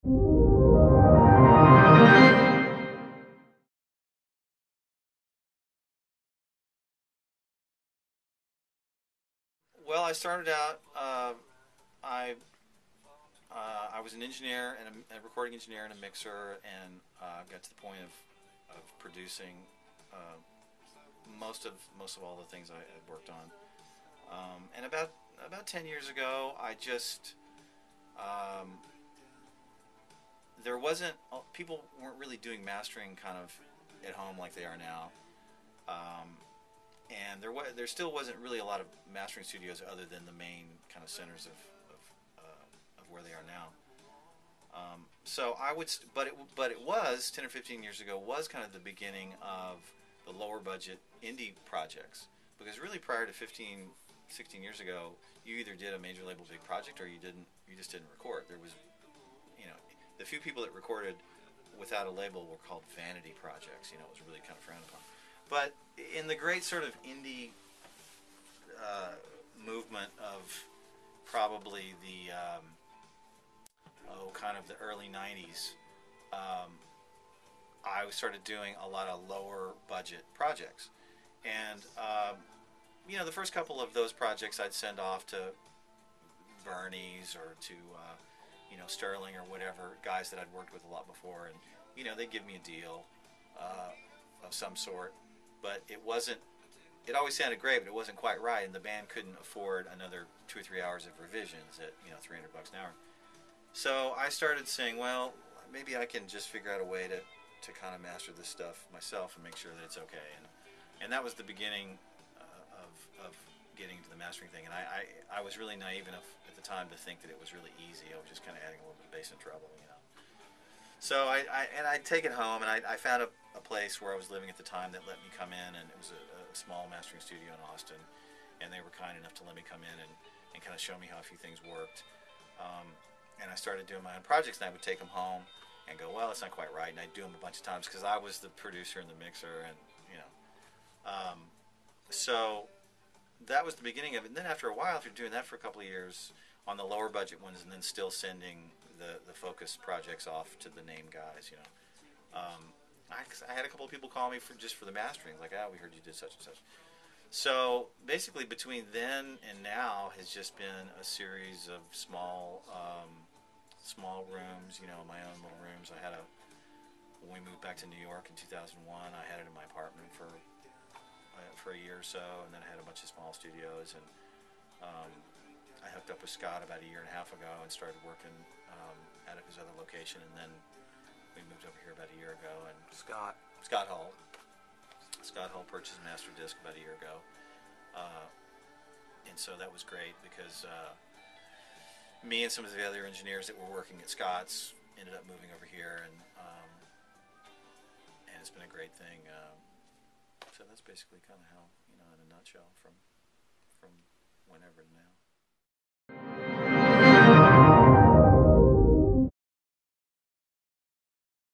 Well, I started out. I I was an engineer and a recording engineer and a mixer, and got to the point of producing uh, most of all the things I had worked on. And about 10 years ago, I just um, there wasn't people weren't really doing mastering kind of at home like they are now. Um, and there still wasn't really a lot of mastering studios other than the main kind of centers of where they are now. So I would, but it was 10 or 15 years ago was kind of the beginning of the lower budget indie projects, because really prior to 15, 16 years ago, you either did a major label big project or you just didn't record. There was, you know, the few people that recorded without a label were called vanity projects. You know, it was really kind of frowned upon. But in the great sort of indie uh, movement of probably the kind of the early '90s, um, I started doing a lot of lower budget projects, and the first couple of those projects I'd send off to Bernie's or to Sterling or whatever guys that I'd worked with a lot before, and they'd give me a deal of some sort, but it wasn't. It always sounded great, but it wasn't quite right, and the band couldn't afford another 2 or 3 hours of revisions at $300 an hour. So I started saying, well, maybe I can just figure out a way to kind of master this stuff myself and make sure that it's okay. And that was the beginning of getting into the mastering thing. And I was really naive enough at the time to think that it was really easy. I was just kind of adding a little bit of bass and treble. So I'd take it home, and I found a place where I was living at the time that let me come in, and it was a small mastering studio in Austin, and they were kind enough to let me come in and kind of show me how a few things worked. And I started doing my own projects, and I would take them home and go, well, it's not quite right, and I'd do them a bunch of times because I was the producer and the mixer, and so that was the beginning of it. And then after a while, if you're doing that for a couple of years on the lower budget ones, and then still sending the focus projects off to the name guys, I had a couple of people call me just for the mastering, like, we heard you did such and such. So basically, between then and now has just been a series of small rooms, my own little rooms. When we moved back to New York in 2001, I had it in my apartment for a year or so, and then I had a bunch of small studios, and I hooked up with Scott about a year and a half ago and started working out of his other location, and then we moved over here about a year ago. And Scott Hall purchased Master Disc about a year ago, and so that was great because me and some of the other engineers that were working at Scott's ended up moving over here, and it's been a great thing. So that's basically kind of how, in a nutshell, from whenever to now.